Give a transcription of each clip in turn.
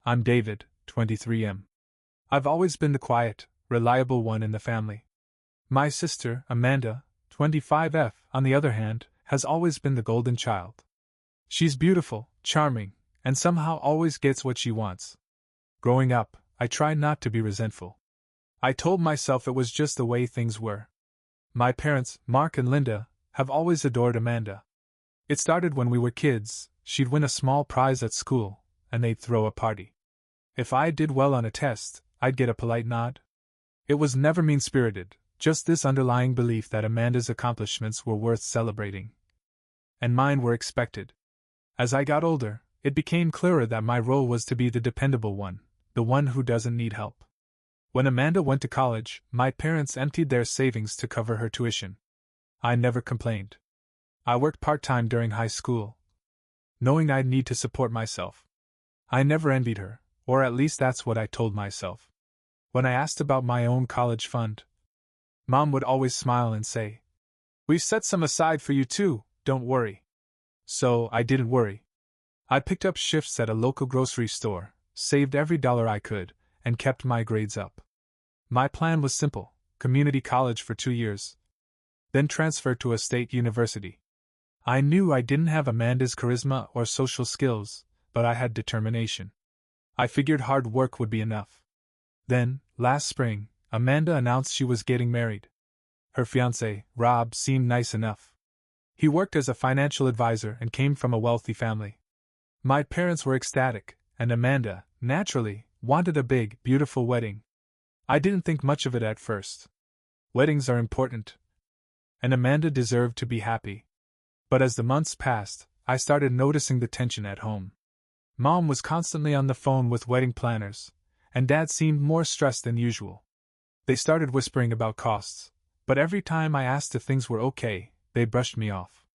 I'm David, 23M. I've always been the quiet, reliable one in the family. My sister, Amanda, 25F, on the other hand, has always been the golden child. She's beautiful, charming, and somehow always gets what she wants. Growing up, I tried not to be resentful. I told myself it was just the way things were. My parents, Mark and Linda, have always adored Amanda. It started when we were kids. She'd win a small prize at school, and they'd throw a party. If I did well on a test, I'd get a polite nod. It was never mean-spirited, just this underlying belief that Amanda's accomplishments were worth celebrating. And mine were expected. As I got older, it became clearer that my role was to be the dependable one, the one who doesn't need help. When Amanda went to college, my parents emptied their savings to cover her tuition. I never complained. I worked part-time during high school, knowing I'd need to support myself. I never envied her, or at least that's what I told myself. When I asked about my own college fund, Mom would always smile and say, "We've set some aside for you too, don't worry." So, I didn't worry. I picked up shifts at a local grocery store, saved every dollar I could, and kept my grades up. My plan was simple: community college for 2 years, then transfer to a state university. I knew I didn't have Amanda's charisma or social skills, but I had determination. I figured hard work would be enough. Then, last spring, Amanda announced she was getting married. Her fiancé, Rob, seemed nice enough. He worked as a financial advisor and came from a wealthy family. My parents were ecstatic, and Amanda, naturally, wanted a big, beautiful wedding. I didn't think much of it at first. Weddings are important, and Amanda deserved to be happy. But as the months passed, I started noticing the tension at home. Mom was constantly on the phone with wedding planners, and Dad seemed more stressed than usual. They started whispering about costs, but every time I asked if things were okay, they brushed me off.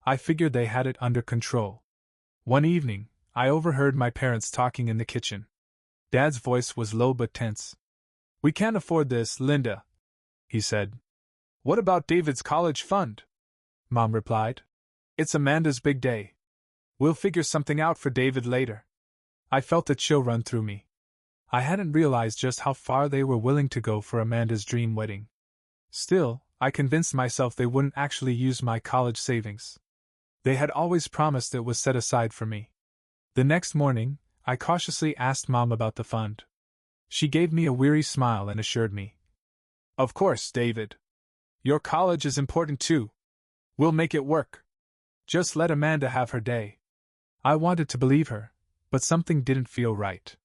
I figured they had it under control. One evening, I overheard my parents talking in the kitchen. Dad's voice was low but tense. "We can't afford this, Linda," he said. "What about David's college fund?" Mom replied. "It's Amanda's big day. We'll figure something out for David later." I felt a chill run through me. I hadn't realized just how far they were willing to go for Amanda's dream wedding. Still, I convinced myself they wouldn't actually use my college savings. They had always promised it was set aside for me. The next morning, I cautiously asked Mom about the fund. She gave me a weary smile and assured me, "Of course, David. Your college is important too. We'll make it work. Just let Amanda have her day." I wanted to believe her, but something didn't feel right.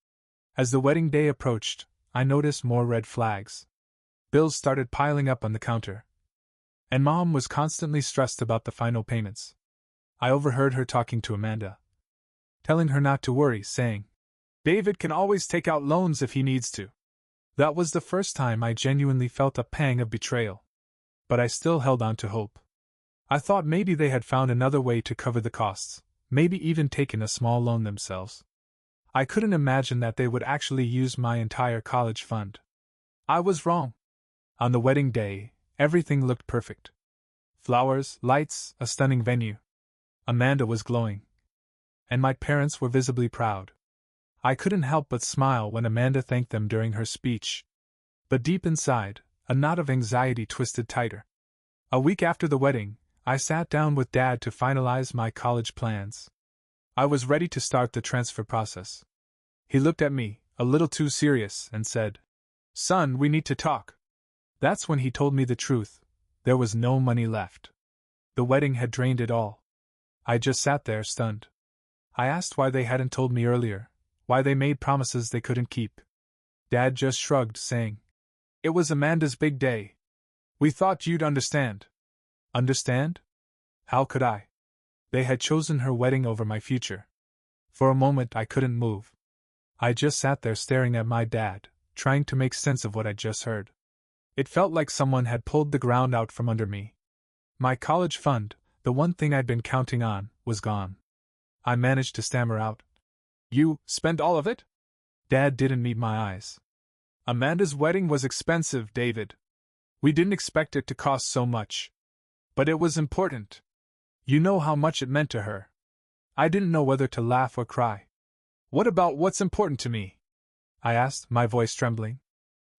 As the wedding day approached, I noticed more red flags. Bills started piling up on the counter, and Mom was constantly stressed about the final payments. I overheard her talking to Amanda, telling her not to worry, saying, "David can always take out loans if he needs to." That was the first time I genuinely felt a pang of betrayal. But I still held on to hope. I thought maybe they had found another way to cover the costs, maybe even taken a small loan themselves. I couldn't imagine that they would actually use my entire college fund. I was wrong. On the wedding day, everything looked perfect. Flowers, lights, a stunning venue. Amanda was glowing, and my parents were visibly proud. I couldn't help but smile when Amanda thanked them during her speech. But deep inside, a knot of anxiety twisted tighter. A week after the wedding, I sat down with Dad to finalize my college plans. I was ready to start the transfer process. He looked at me, a little too serious, and said, "Son, we need to talk." That's when he told me the truth. There was no money left. The wedding had drained it all. I just sat there, stunned. I asked why they hadn't told me earlier, why they made promises they couldn't keep. Dad just shrugged, saying, "It was Amanda's big day. We thought you'd understand." Understand? How could I? They had chosen her wedding over my future. For a moment I couldn't move. I just sat there staring at my dad, trying to make sense of what I'd just heard. It felt like someone had pulled the ground out from under me. My college fund, the one thing I'd been counting on, was gone. I managed to stammer out, "You spent all of it?" Dad didn't meet my eyes. "Amanda's wedding was expensive, David. We didn't expect it to cost so much. But it was important. You know how much it meant to her." I didn't know whether to laugh or cry. What about what's important to me? I asked, my voice trembling.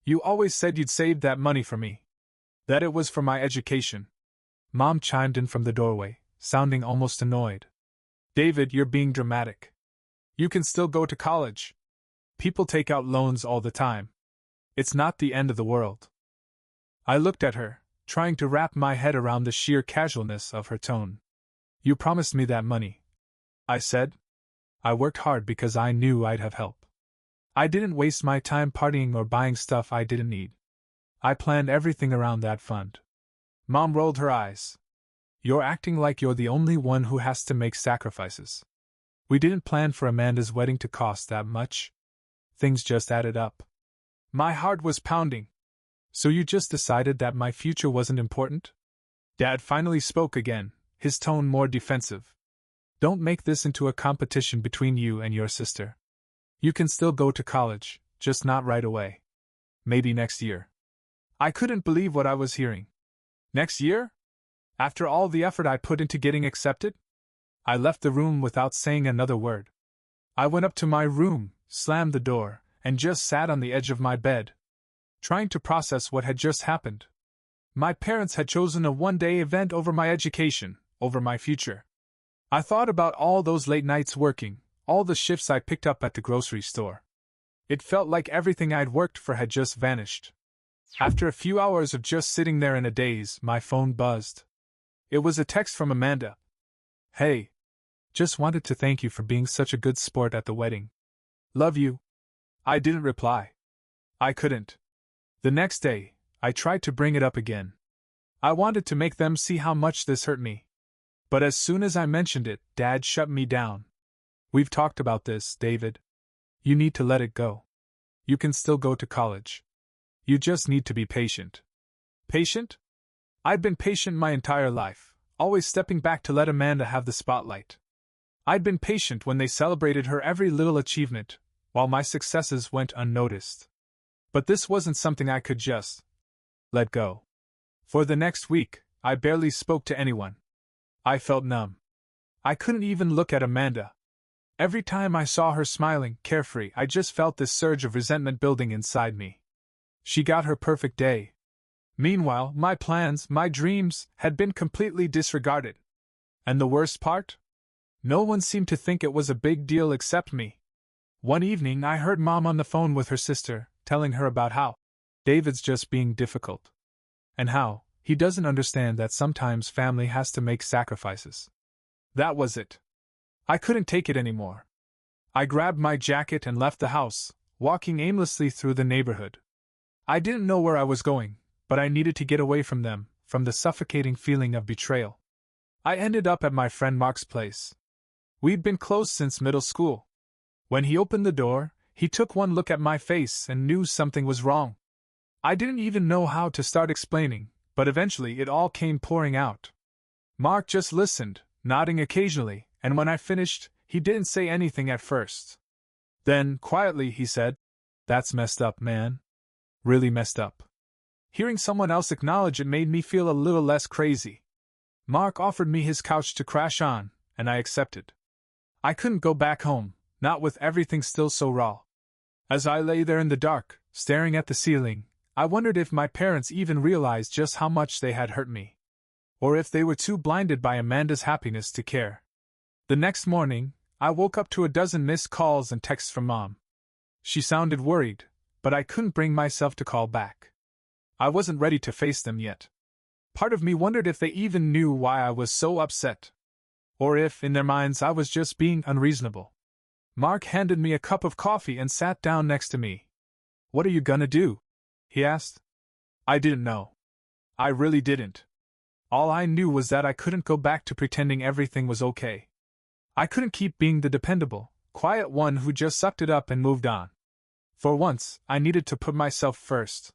You always said you'd saved that money for me. That it was for my education. Mom chimed in from the doorway, sounding almost annoyed. David, you're being dramatic. You can still go to college. People take out loans all the time. It's not the end of the world. I looked at her, trying to wrap my head around the sheer casualness of her tone. You promised me that money, I said. I worked hard because I knew I'd have help. I didn't waste my time partying or buying stuff I didn't need. I planned everything around that fund. Mom rolled her eyes. You're acting like you're the only one who has to make sacrifices. We didn't plan for Amanda's wedding to cost that much. Things just added up. My heart was pounding. So you just decided that my future wasn't important? Dad finally spoke again, his tone more defensive. Don't make this into a competition between you and your sister. You can still go to college, just not right away. Maybe next year. I couldn't believe what I was hearing. Next year? After all the effort I put into getting accepted? I left the room without saying another word. I went up to my room, slammed the door, and just sat on the edge of my bed, trying to process what had just happened. My parents had chosen a one-day event over my education, over my future. I thought about all those late nights working, all the shifts I picked up at the grocery store. It felt like everything I'd worked for had just vanished. After a few hours of just sitting there in a daze, my phone buzzed. It was a text from Amanda. Hey. Just wanted to thank you for being such a good sport at the wedding. Love you. I didn't reply. I couldn't. The next day, I tried to bring it up again. I wanted to make them see how much this hurt me. But as soon as I mentioned it, Dad shut me down. We've talked about this, David. You need to let it go. You can still go to college. You just need to be patient. Patient? I'd been patient my entire life, always stepping back to let Amanda have the spotlight. I'd been patient when they celebrated her every little achievement, while my successes went unnoticed. But this wasn't something I could just let go. For the next week, I barely spoke to anyone. I felt numb. I couldn't even look at Amanda. Every time I saw her smiling, carefree, I just felt this surge of resentment building inside me. She got her perfect day. Meanwhile, my plans, my dreams, had been completely disregarded. And the worst part? No one seemed to think it was a big deal except me. One evening I heard Mom on the phone with her sister, telling her about how David's just being difficult. And how he doesn't understand that sometimes family has to make sacrifices. That was it. I couldn't take it anymore. I grabbed my jacket and left the house, walking aimlessly through the neighborhood. I didn't know where I was going, but I needed to get away from them, from the suffocating feeling of betrayal. I ended up at my friend Mark's place. We'd been close since middle school. When he opened the door, he took one look at my face and knew something was wrong. I didn't even know how to start explaining, but eventually it all came pouring out. Mark just listened, nodding occasionally, and when I finished, he didn't say anything at first. Then, quietly, he said, "That's messed up, man. Really messed up." Hearing someone else acknowledge it made me feel a little less crazy. Mark offered me his couch to crash on, and I accepted. I couldn't go back home, not with everything still so raw. As I lay there in the dark, staring at the ceiling, I wondered if my parents even realized just how much they had hurt me. Or if they were too blinded by Amanda's happiness to care. The next morning, I woke up to a dozen missed calls and texts from Mom. She sounded worried, but I couldn't bring myself to call back. I wasn't ready to face them yet. Part of me wondered if they even knew why I was so upset. Or if, in their minds, I was just being unreasonable. Mark handed me a cup of coffee and sat down next to me. "What are you gonna do?" he asked. I didn't know. I really didn't. All I knew was that I couldn't go back to pretending everything was okay. I couldn't keep being the dependable, quiet one who just sucked it up and moved on. For once, I needed to put myself first.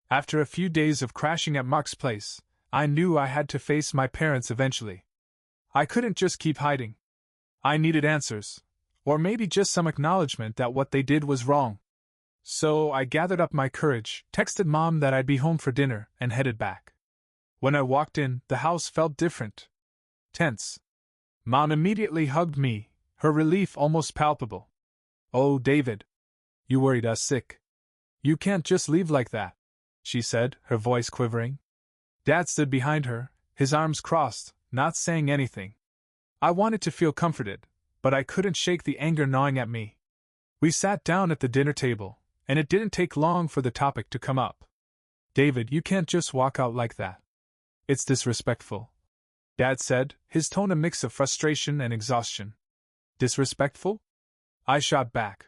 After a few days of crashing at Mark's place, I knew I had to face my parents eventually. I couldn't just keep hiding. I needed answers, or maybe just some acknowledgement that what they did was wrong. So I gathered up my courage, texted Mom that I'd be home for dinner, and headed back. When I walked in, the house felt different. Tense. Mom immediately hugged me, her relief almost palpable. Oh, David. You worried us sick. You can't just leave like that, she said, her voice quivering. Dad stood behind her, his arms crossed, not saying anything. I wanted to feel comforted, but I couldn't shake the anger gnawing at me. We sat down at the dinner table, and it didn't take long for the topic to come up. David, you can't just walk out like that. It's disrespectful, Dad said, his tone a mix of frustration and exhaustion. Disrespectful? I shot back.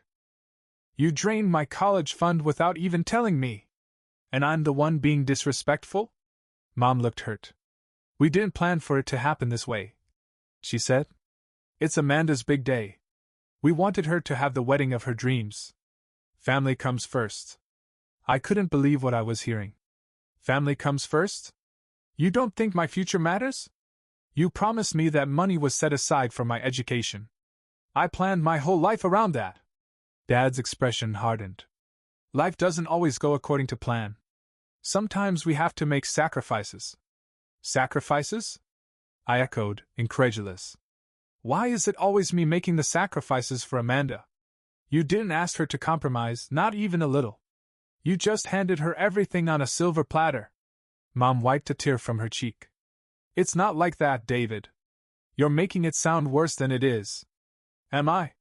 You drained my college fund without even telling me. And I'm the one being disrespectful? Mom looked hurt. We didn't plan for it to happen this way, she said. It's Amanda's big day. We wanted her to have the wedding of her dreams. Family comes first. I couldn't believe what I was hearing. Family comes first? You don't think my future matters? You promised me that money was set aside for my education. I planned my whole life around that. Dad's expression hardened. Life doesn't always go according to plan. Sometimes we have to make sacrifices. Sacrifices? I echoed, incredulous. Why is it always me making the sacrifices for Amanda? You didn't ask her to compromise, not even a little. You just handed her everything on a silver platter. Mom wiped a tear from her cheek. It's not like that, David. You're making it sound worse than it is. Am I?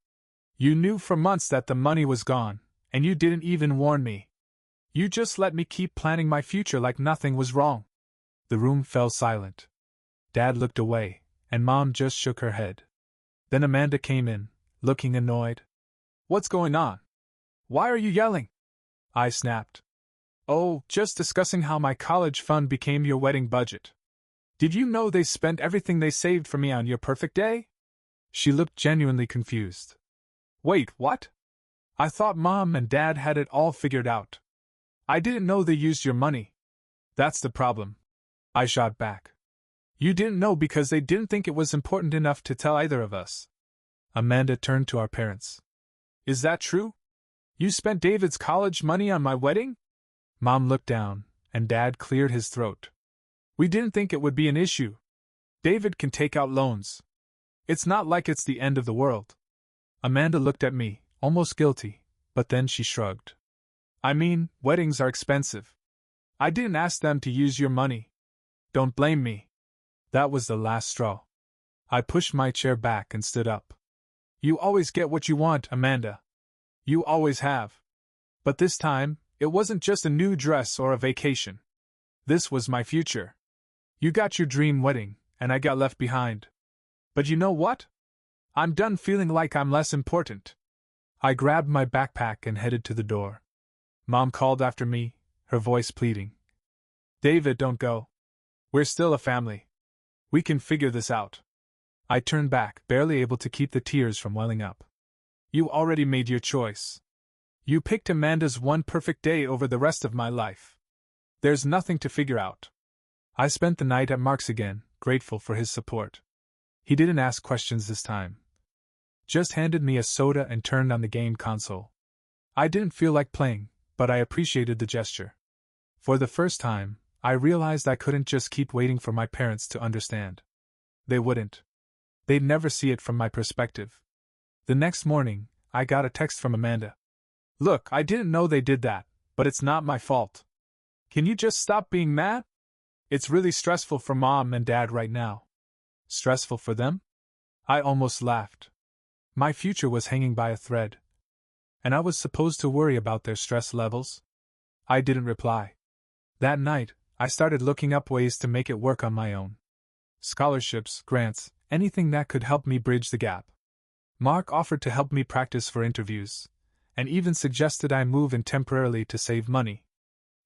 You knew for months that the money was gone, and you didn't even warn me. You just let me keep planning my future like nothing was wrong. The room fell silent. Dad looked away, and Mom just shook her head. Then Amanda came in, looking annoyed. What's going on? Why are you yelling? I snapped. Oh, just discussing how my college fund became your wedding budget. Did you know they spent everything they saved for me on your perfect day? She looked genuinely confused. Wait, what? I thought Mom and Dad had it all figured out. I didn't know they used your money. That's the problem, I shot back. You didn't know because they didn't think it was important enough to tell either of us. Amanda turned to our parents. Is that true? You spent David's college money on my wedding? Mom looked down, and Dad cleared his throat. We didn't think it would be an issue. David can take out loans. It's not like it's the end of the world. Amanda looked at me, almost guilty, but then she shrugged. I mean, weddings are expensive. I didn't ask them to use your money. Don't blame me. That was the last straw. I pushed my chair back and stood up. You always get what you want, Amanda. You always have. But this time, it wasn't just a new dress or a vacation. This was my future. You got your dream wedding, and I got left behind. But you know what? I'm done feeling like I'm less important. I grabbed my backpack and headed to the door. Mom called after me, her voice pleading. David, don't go. We're still a family. We can figure this out. I turned back, barely able to keep the tears from welling up. You already made your choice. You picked Amanda's one perfect day over the rest of my life. There's nothing to figure out. I spent the night at Mark's again, grateful for his support. He didn't ask questions this time. Just handed me a soda and turned on the game console. I didn't feel like playing, but I appreciated the gesture. For the first time, I realized I couldn't just keep waiting for my parents to understand. They wouldn't. They'd never see it from my perspective. The next morning, I got a text from Amanda. Look, I didn't know they did that, but it's not my fault. Can you just stop being mad? It's really stressful for Mom and Dad right now. Stressful for them? I almost laughed. My future was hanging by a thread. And I was supposed to worry about their stress levels? I didn't reply. That night, I started looking up ways to make it work on my own. Scholarships, grants, anything that could help me bridge the gap. Mark offered to help me practice for interviews, and even suggested I move in temporarily to save money.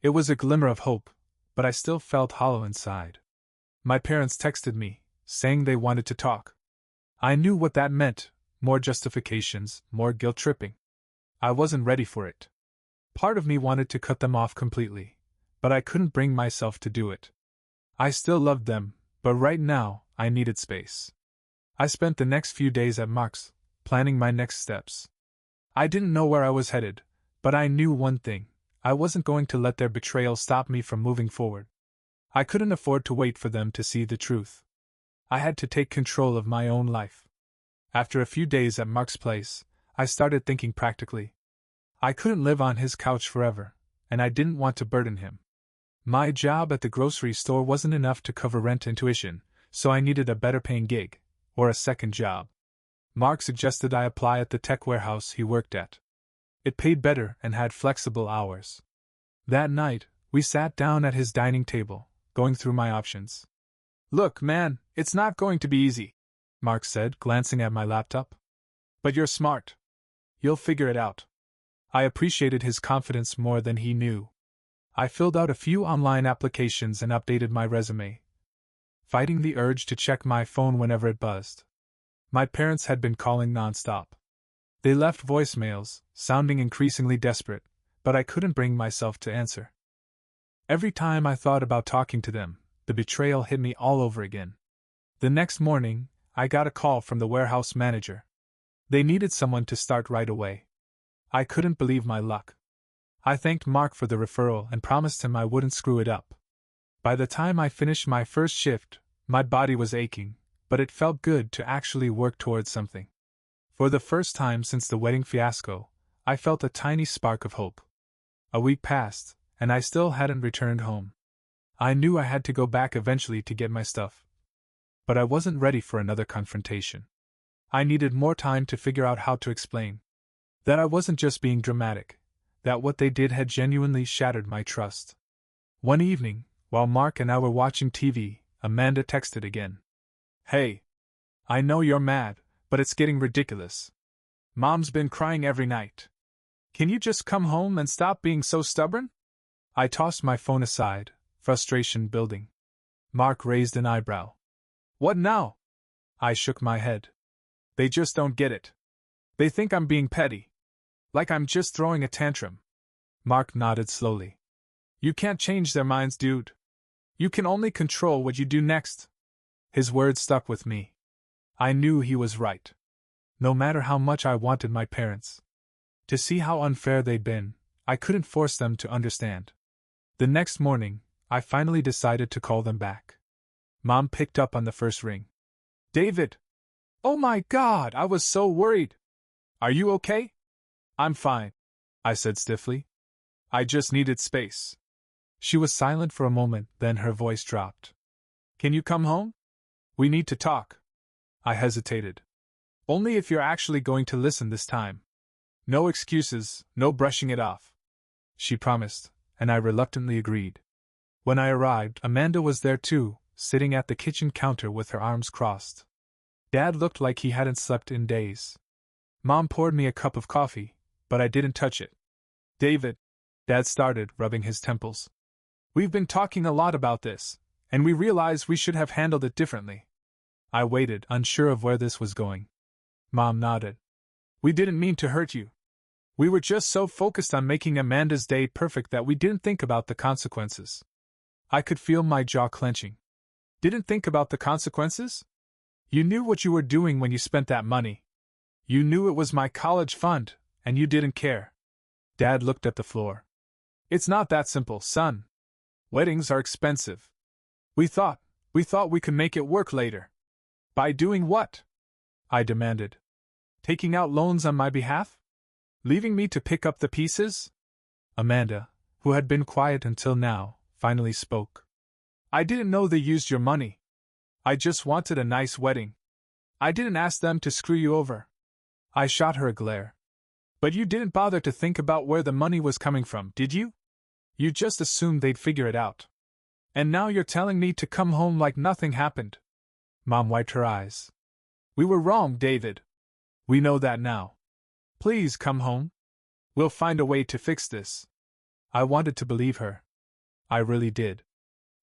It was a glimmer of hope, but I still felt hollow inside. My parents texted me, saying they wanted to talk. I knew what that meant, more justifications, more guilt-tripping. I wasn't ready for it. Part of me wanted to cut them off completely, but I couldn't bring myself to do it. I still loved them, but right now, I needed space. I spent the next few days at Mark's, planning my next steps. I didn't know where I was headed, but I knew one thing. I wasn't going to let their betrayal stop me from moving forward. I couldn't afford to wait for them to see the truth. I had to take control of my own life. After a few days at Mark's place, I started thinking practically. I couldn't live on his couch forever, and I didn't want to burden him. My job at the grocery store wasn't enough to cover rent and tuition, so I needed a better paying gig, or a second job. Mark suggested I apply at the tech warehouse he worked at. It paid better and had flexible hours. That night, we sat down at his dining table, going through my options. "Look, man, it's not going to be easy," Mark said, glancing at my laptop. "But you're smart. You'll figure it out." I appreciated his confidence more than he knew. I filled out a few online applications and updated my resume, fighting the urge to check my phone whenever it buzzed. My parents had been calling nonstop. They left voicemails, sounding increasingly desperate, but I couldn't bring myself to answer. Every time I thought about talking to them, the betrayal hit me all over again. The next morning, I got a call from the warehouse manager. They needed someone to start right away. I couldn't believe my luck. I thanked Mark for the referral and promised him I wouldn't screw it up. By the time I finished my first shift, my body was aching, but it felt good to actually work towards something. For the first time since the wedding fiasco, I felt a tiny spark of hope. A week passed, and I still hadn't returned home. I knew I had to go back eventually to get my stuff. But I wasn't ready for another confrontation. I needed more time to figure out how to explain that I wasn't just being dramatic, that what they did had genuinely shattered my trust. One evening, while Mark and I were watching TV, Amanda texted again. "Hey. I know you're mad, but it's getting ridiculous. Mom's been crying every night. Can you just come home and stop being so stubborn?" I tossed my phone aside, frustration building. Mark raised an eyebrow. "What now?" I shook my head. "They just don't get it. They think I'm being petty. Like I'm just throwing a tantrum." Mark nodded slowly. "You can't change their minds, dude. You can only control what you do next." His words stuck with me. I knew he was right. No matter how much I wanted my parents to see how unfair they'd been, I couldn't force them to understand. The next morning, I finally decided to call them back. Mom picked up on the first ring. "David! Oh my God, I was so worried. Are you okay?" "I'm fine," I said stiffly. "I just needed space." She was silent for a moment, then her voice dropped. "Can you come home? We need to talk." I hesitated. "Only if you're actually going to listen this time. No excuses, no brushing it off," she promised, and I reluctantly agreed. When I arrived, Amanda was there too, sitting at the kitchen counter with her arms crossed. Dad looked like he hadn't slept in days. Mom poured me a cup of coffee, but I didn't touch it. "David," Dad started, rubbing his temples. "We've been talking a lot about this, and we realize we should have handled it differently." I waited, unsure of where this was going. Mom nodded. "We didn't mean to hurt you. We were just so focused on making Amanda's day perfect that we didn't think about the consequences." I could feel my jaw clenching. "Didn't think about the consequences? You knew what you were doing when you spent that money. You knew it was my college fund, and you didn't care." Dad looked at the floor. "It's not that simple, son. Weddings are expensive. We thought we could make it work later." "By doing what?" I demanded. "Taking out loans on my behalf? Leaving me to pick up the pieces?" Amanda, who had been quiet until now, finally spoke. "I didn't know they used your money. I just wanted a nice wedding. I didn't ask them to screw you over." I shot her a glare. "But you didn't bother to think about where the money was coming from, did you? You just assumed they'd figure it out. And now you're telling me to come home like nothing happened." Mom wiped her eyes. "We were wrong, David. We know that now. Please come home. We'll find a way to fix this." I wanted to believe her. I really did.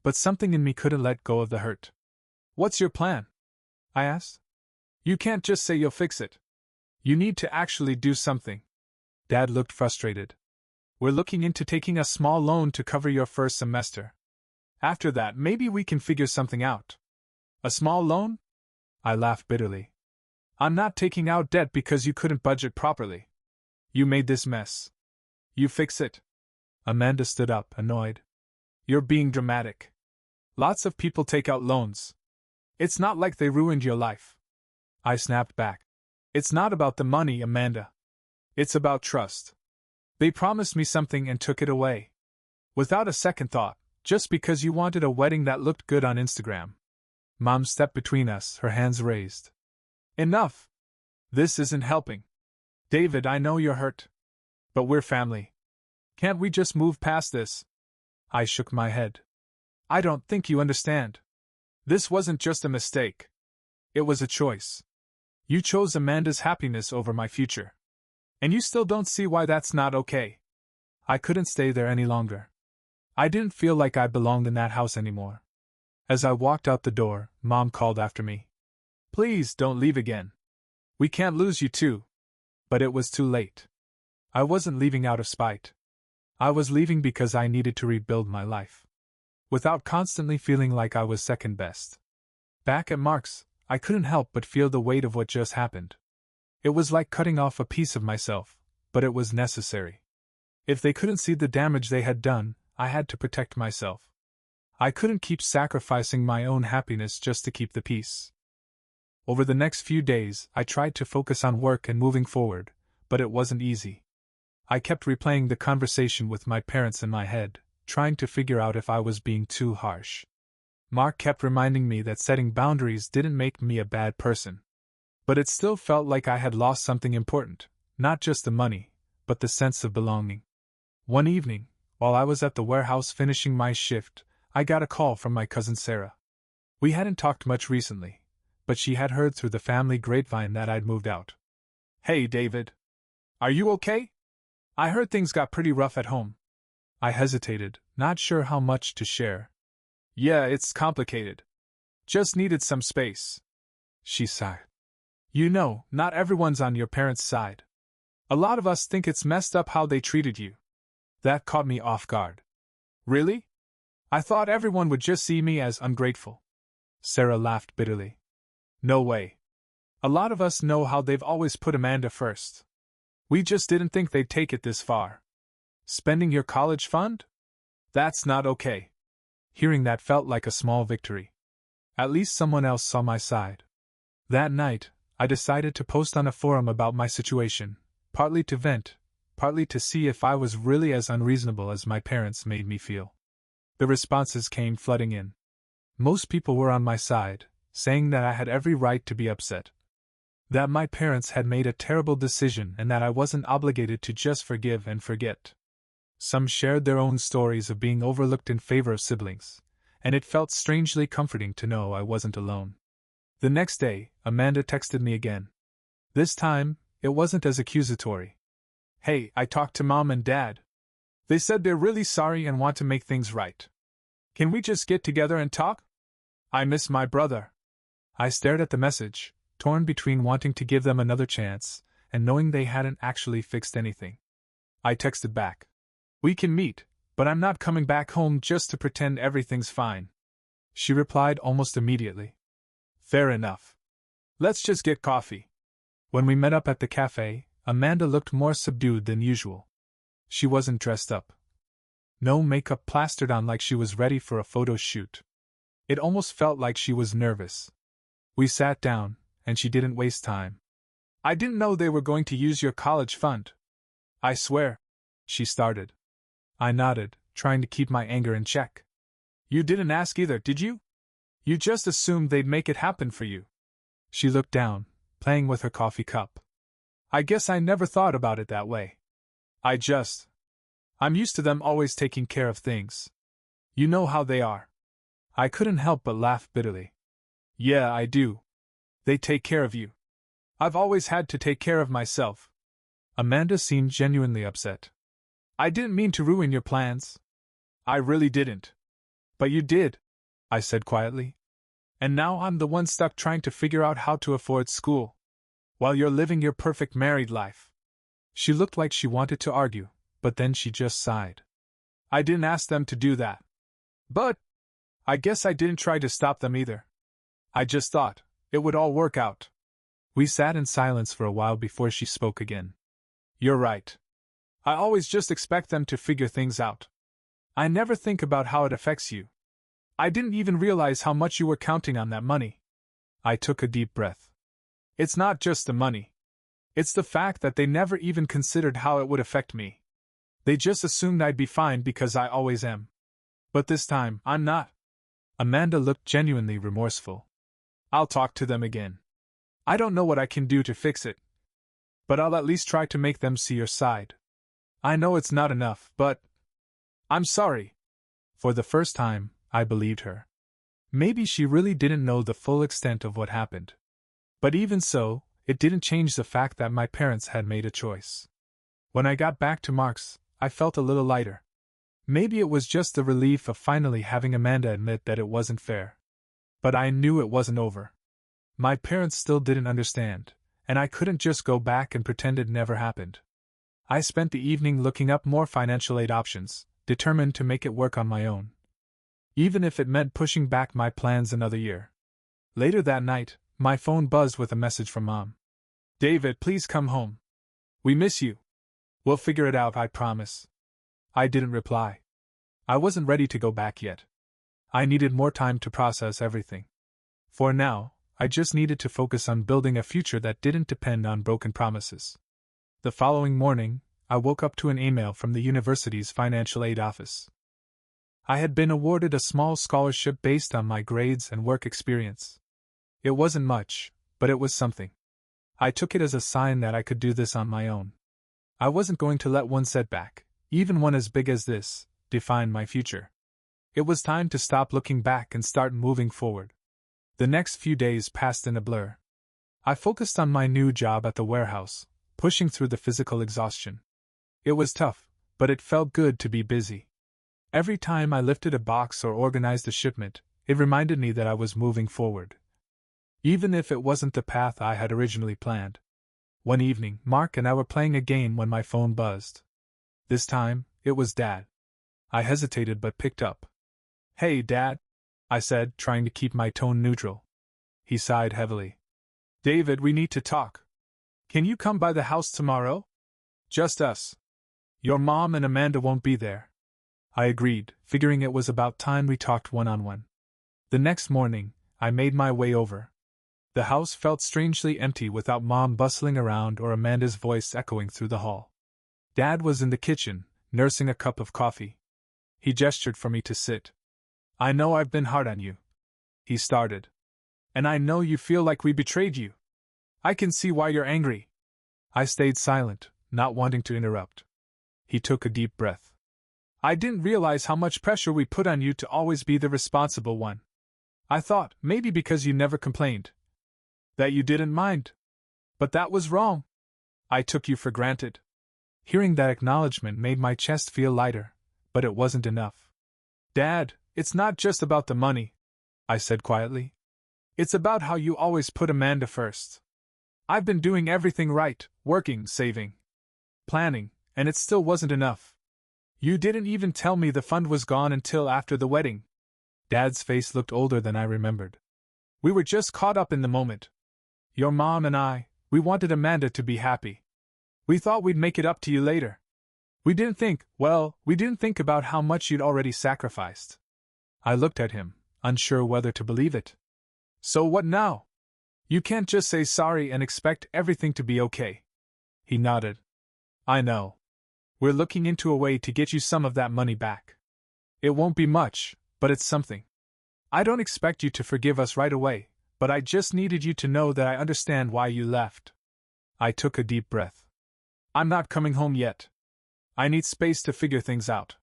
But something in me couldn't let go of the hurt. "What's your plan?" I asked. "You can't just say you'll fix it. You need to actually do something." Dad looked frustrated. "We're looking into taking a small loan to cover your first semester. After that, maybe we can figure something out." "A small loan?" I laughed bitterly. "I'm not taking out debt because you couldn't budget properly. You made this mess. You fix it." Amanda stood up, annoyed. "You're being dramatic. Lots of people take out loans. It's not like they ruined your life." I snapped back. "It's not about the money, Amanda. It's about trust. They promised me something and took it away. Without a second thought, just because you wanted a wedding that looked good on Instagram. Mom stepped between us, her hands raised. Enough! This isn't helping. David, I know you're hurt. But we're family. Can't we just move past this? I shook my head. I don't think you understand. This wasn't just a mistake. It was a choice. You chose Amanda's happiness over my future. And you still don't see why that's not okay. I couldn't stay there any longer. I didn't feel like I belonged in that house anymore. As I walked out the door, Mom called after me. Please don't leave again. We can't lose you too. But it was too late. I wasn't leaving out of spite. I was leaving because I needed to rebuild my life. Without constantly feeling like I was second best. Back at Mark's, I couldn't help but feel the weight of what just happened. It was like cutting off a piece of myself, but it was necessary. If they couldn't see the damage they had done, I had to protect myself. I couldn't keep sacrificing my own happiness just to keep the peace. Over the next few days, I tried to focus on work and moving forward, but it wasn't easy. I kept replaying the conversation with my parents in my head, trying to figure out if I was being too harsh. Mark kept reminding me that setting boundaries didn't make me a bad person. But it still felt like I had lost something important, not just the money, but the sense of belonging. One evening, while I was at the warehouse finishing my shift, I got a call from my cousin Sarah. We hadn't talked much recently, but she had heard through the family grapevine that I'd moved out. Hey, David. Are you okay? I heard things got pretty rough at home. I hesitated, not sure how much to share. Yeah, it's complicated. Just needed some space. She sighed. You know, not everyone's on your parents' side. A lot of us think it's messed up how they treated you. That caught me off guard. Really? I thought everyone would just see me as ungrateful. Sarah laughed bitterly. No way. A lot of us know how they've always put Amanda first. We just didn't think they'd take it this far. Spending your college fund? That's not okay. Hearing that felt like a small victory. At least someone else saw my side. That night, I decided to post on a forum about my situation, partly to vent, partly to see if I was really as unreasonable as my parents made me feel. The responses came flooding in. Most people were on my side, saying that I had every right to be upset. That my parents had made a terrible decision and that I wasn't obligated to just forgive and forget. Some shared their own stories of being overlooked in favor of siblings, and it felt strangely comforting to know I wasn't alone. The next day, Amanda texted me again. This time, it wasn't as accusatory. Hey, I talked to Mom and Dad. They said they're really sorry and want to make things right. Can we just get together and talk? I miss my brother. I stared at the message, torn between wanting to give them another chance and knowing they hadn't actually fixed anything. I texted back. We can meet, but I'm not coming back home just to pretend everything's fine. She replied almost immediately. Fair enough. Let's just get coffee. When we met up at the cafe, Amanda looked more subdued than usual. She wasn't dressed up. No makeup plastered on like she was ready for a photo shoot. It almost felt like she was nervous. We sat down, and she didn't waste time. I didn't know they were going to use your college fund. I swear. She started. I nodded, trying to keep my anger in check. You didn't ask either, did you? You just assumed they'd make it happen for you. She looked down, playing with her coffee cup. I guess I never thought about it that way. I'm used to them always taking care of things. You know how they are. I couldn't help but laugh bitterly. Yeah, I do. They take care of you. I've always had to take care of myself. Amanda seemed genuinely upset. I didn't mean to ruin your plans. I really didn't. But you did, I said quietly. And now I'm the one stuck trying to figure out how to afford school, while you're living your perfect married life. She looked like she wanted to argue, but then she just sighed. I didn't ask them to do that. But I guess I didn't try to stop them either. I just thought it would all work out. We sat in silence for a while before she spoke again. You're right. I always just expect them to figure things out. I never think about how it affects you. I didn't even realize how much you were counting on that money. I took a deep breath. It's not just the money. It's the fact that they never even considered how it would affect me. They just assumed I'd be fine because I always am. But this time, I'm not. Amanda looked genuinely remorseful. I'll talk to them again. I don't know what I can do to fix it, but I'll at least try to make them see your side. I know it's not enough, but I'm sorry. For the first time, I believed her. Maybe she really didn't know the full extent of what happened. But even so, it didn't change the fact that my parents had made a choice. When I got back to Mark's, I felt a little lighter. Maybe it was just the relief of finally having Amanda admit that it wasn't fair. But I knew it wasn't over. My parents still didn't understand, and I couldn't just go back and pretend it never happened. I spent the evening looking up more financial aid options, determined to make it work on my own, even if it meant pushing back my plans another year. Later that night, my phone buzzed with a message from Mom. David, please come home. We miss you. We'll figure it out, I promise. I didn't reply. I wasn't ready to go back yet. I needed more time to process everything. For now, I just needed to focus on building a future that didn't depend on broken promises. The following morning, I woke up to an email from the university's financial aid office. I had been awarded a small scholarship based on my grades and work experience. It wasn't much, but it was something. I took it as a sign that I could do this on my own. I wasn't going to let one setback, even one as big as this, define my future. It was time to stop looking back and start moving forward. The next few days passed in a blur. I focused on my new job at the warehouse, pushing through the physical exhaustion. It was tough, but it felt good to be busy. Every time I lifted a box or organized a shipment, it reminded me that I was moving forward, even if it wasn't the path I had originally planned. One evening, Mark and I were playing a game when my phone buzzed. This time, it was Dad. I hesitated but picked up. Hey, Dad, I said, trying to keep my tone neutral. He sighed heavily. David, we need to talk. Can you come by the house tomorrow? Just us. Your mom and Amanda won't be there. I agreed, figuring it was about time we talked one-on-one. The next morning, I made my way over. The house felt strangely empty without Mom bustling around or Amanda's voice echoing through the hall. Dad was in the kitchen, nursing a cup of coffee. He gestured for me to sit. I know I've been hard on you. He started. And I know you feel like we betrayed you. I can see why you're angry. I stayed silent, not wanting to interrupt. He took a deep breath. I didn't realize how much pressure we put on you to always be the responsible one. I thought, maybe because you never complained, that you didn't mind. But that was wrong. I took you for granted. Hearing that acknowledgement made my chest feel lighter, but it wasn't enough. Dad, it's not just about the money, I said quietly. It's about how you always put Amanda first. I've been doing everything right, working, saving, planning, and it still wasn't enough. You didn't even tell me the fund was gone until after the wedding. Dad's face looked older than I remembered. We were just caught up in the moment. Your mom and I, we wanted Amanda to be happy. We thought we'd make it up to you later. We didn't think about how much you'd already sacrificed. I looked at him, unsure whether to believe it. So what now? You can't just say sorry and expect everything to be okay. He nodded. I know. We're looking into a way to get you some of that money back. It won't be much, but it's something. I don't expect you to forgive us right away, but I just needed you to know that I understand why you left. I took a deep breath. I'm not coming home yet. I need space to figure things out.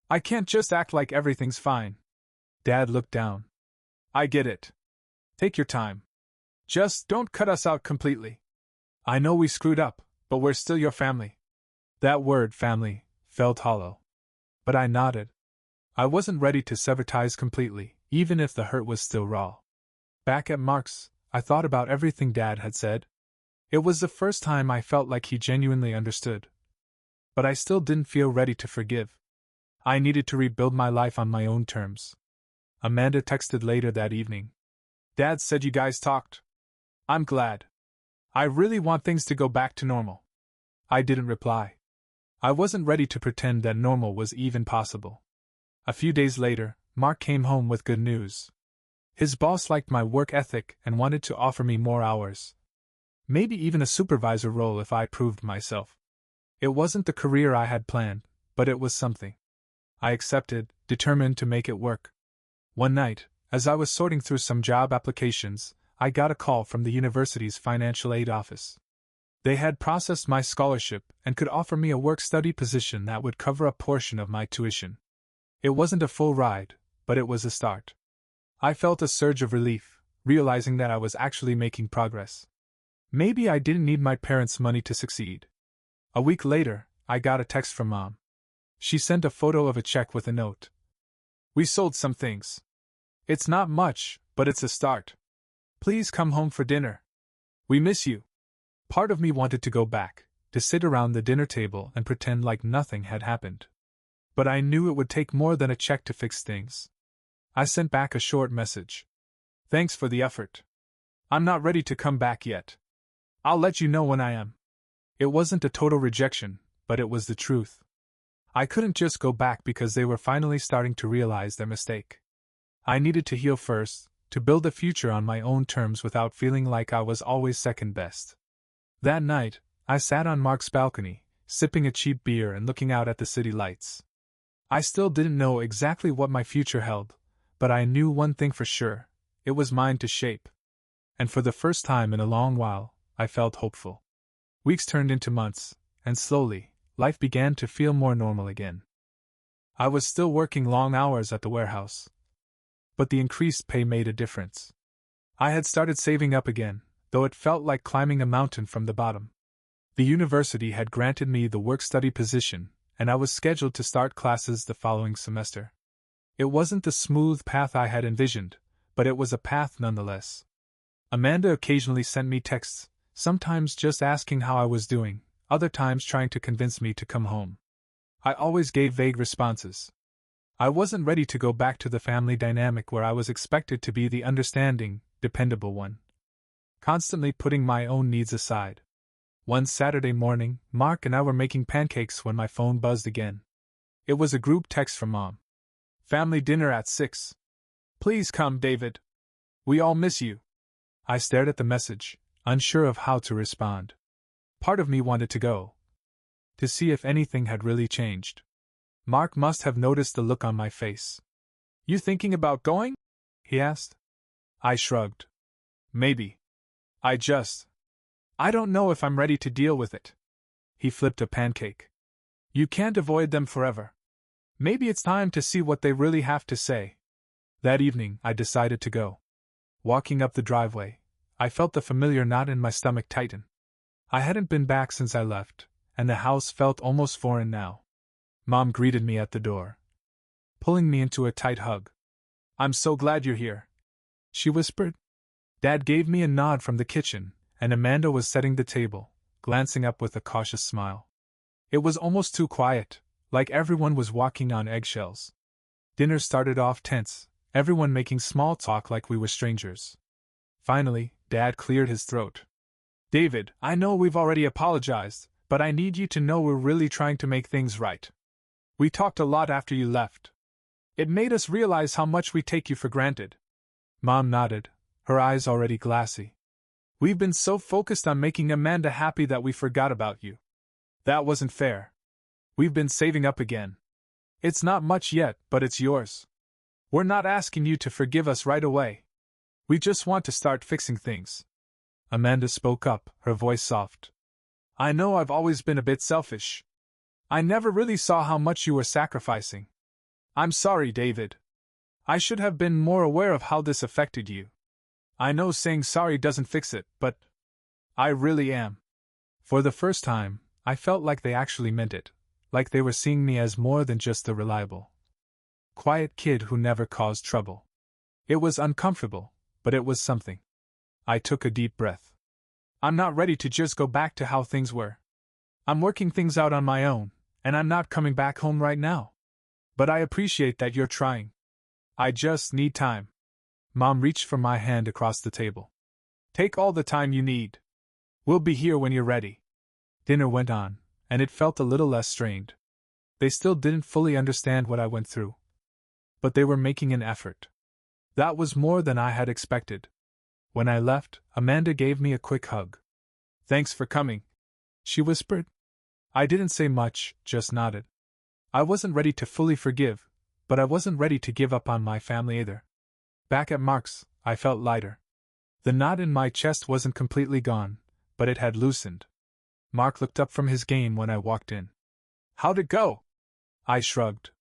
I can't just act like everything's fine. Dad looked down. I get it. Take your time. Just don't cut us out completely. I know we screwed up, but we're still your family. That word, family, felt hollow. But I nodded. I wasn't ready to sever ties completely, even if the hurt was still raw. Back at Mark's, I thought about everything Dad had said. It was the first time I felt like he genuinely understood. But I still didn't feel ready to forgive. I needed to rebuild my life on my own terms. Amanda texted later that evening. Dad said you guys talked. I'm glad. I really want things to go back to normal. I didn't reply. I wasn't ready to pretend that normal was even possible. A few days later, Mark came home with good news. His boss liked my work ethic and wanted to offer me more hours. Maybe even a supervisor role if I proved myself. It wasn't the career I had planned, but it was something. I accepted, determined to make it work. One night, as I was sorting through some job applications, I got a call from the university's financial aid office. They had processed my scholarship and could offer me a work-study position that would cover a portion of my tuition. It wasn't a full ride, but it was a start. I felt a surge of relief, realizing that I was actually making progress. Maybe I didn't need my parents' money to succeed. A week later, I got a text from Mom. She sent a photo of a check with a note. "We sold some things. It's not much, but it's a start. Please come home for dinner. We miss you." Part of me wanted to go back, to sit around the dinner table and pretend like nothing had happened. But I knew it would take more than a check to fix things. I sent back a short message. "Thanks for the effort. I'm not ready to come back yet. I'll let you know when I am." It wasn't a total rejection, but it was the truth. I couldn't just go back because they were finally starting to realize their mistake. I needed to heal first, to build a future on my own terms without feeling like I was always second best. That night, I sat on Mark's balcony, sipping a cheap beer and looking out at the city lights. I still didn't know exactly what my future held, but I knew one thing for sure: it was mine to shape. And for the first time in a long while, I felt hopeful. Weeks turned into months, and slowly, life began to feel more normal again. I was still working long hours at the warehouse, but the increased pay made a difference. I had started saving up again, though it felt like climbing a mountain from the bottom. The university had granted me the work-study position, and I was scheduled to start classes the following semester. It wasn't the smooth path I had envisioned, but it was a path nonetheless. Amanda occasionally sent me texts, sometimes just asking how I was doing, other times trying to convince me to come home. I always gave vague responses. I wasn't ready to go back to the family dynamic where I was expected to be the understanding, dependable one, constantly putting my own needs aside. One Saturday morning, Mark and I were making pancakes when my phone buzzed again. It was a group text from Mom. "Family dinner at 6. Please come, David. We all miss you." I stared at the message, unsure of how to respond. Part of me wanted to go, to see if anything had really changed. Mark must have noticed the look on my face. "You thinking about going?" he asked. I shrugged. "Maybe. I don't know if I'm ready to deal with it." He flipped a pancake. "You can't avoid them forever. Maybe it's time to see what they really have to say." That evening, I decided to go. Walking up the driveway, I felt the familiar knot in my stomach tighten. I hadn't been back since I left, and the house felt almost foreign now. Mom greeted me at the door, pulling me into a tight hug. "I'm so glad you're here," she whispered. Dad gave me a nod from the kitchen, and Amanda was setting the table, glancing up with a cautious smile. It was almost too quiet, like everyone was walking on eggshells. Dinner started off tense, everyone making small talk like we were strangers. Finally, Dad cleared his throat. "David, I know we've already apologized, but I need you to know we're really trying to make things right. We talked a lot after you left. It made us realize how much we take you for granted." Mom nodded, her eyes already glassy. "We've been so focused on making Amanda happy that we forgot about you. That wasn't fair. We've been saving up again. It's not much yet, but it's yours. We're not asking you to forgive us right away. We just want to start fixing things." Amanda spoke up, her voice soft. "I know I've always been a bit selfish. I never really saw how much you were sacrificing. I'm sorry, David. I should have been more aware of how this affected you. I know saying sorry doesn't fix it, but I really am." For the first time, I felt like they actually meant it, like they were seeing me as more than just the reliable, quiet kid who never caused trouble. It was uncomfortable, but it was something. I took a deep breath. I'm not ready to just go back to how things were. I'm working things out on my own, and I'm not coming back home right now. But I appreciate that you're trying. I just need time. Mom reached for my hand across the table. "Take all the time you need. We'll be here when you're ready." Dinner went on, and it felt a little less strained. They still didn't fully understand what I went through, but they were making an effort. That was more than I had expected. When I left, Amanda gave me a quick hug. Thanks for coming, she whispered. I didn't say much, just nodded. I wasn't ready to fully forgive, but I wasn't ready to give up on my family either. Back at Mark's, I felt lighter. The knot in my chest wasn't completely gone, but it had loosened. Mark looked up from his game when I walked in. How'd it go? I shrugged.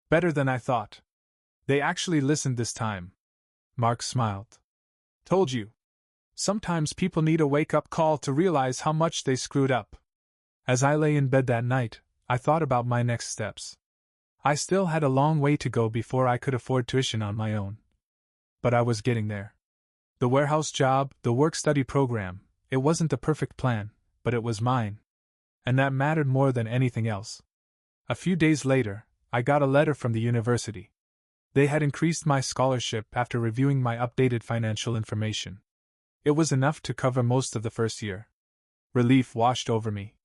Better than I thought. They actually listened this time. Mark smiled. Told you. Sometimes people need a wake-up call to realize how much they screwed up. As I lay in bed that night, I thought about my next steps. I still had a long way to go before I could afford tuition on my own. But I was getting there. The warehouse job, the work-study program, it wasn't the perfect plan, but it was mine. And that mattered more than anything else. A few days later, I got a letter from the university. They had increased my scholarship after reviewing my updated financial information. It was enough to cover most of the first year. Relief washed over me.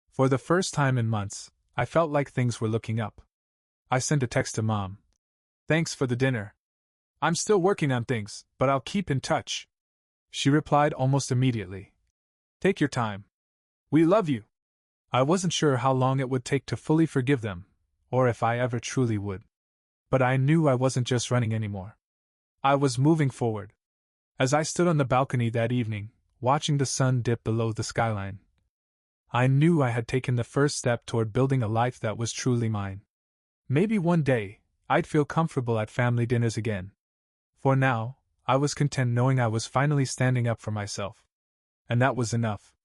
For the first time in months, I felt like things were looking up. I sent a text to Mom. Thanks for the dinner. I'm still working on things, but I'll keep in touch. She replied almost immediately. Take your time. We love you. I wasn't sure how long it would take to fully forgive them, or if I ever truly would. But I knew I wasn't just running anymore. I was moving forward. As I stood on the balcony that evening, watching the sun dip below the skyline, I knew I had taken the first step toward building a life that was truly mine. Maybe one day, I'd feel comfortable at family dinners again. For now, I was content knowing I was finally standing up for myself. And that was enough.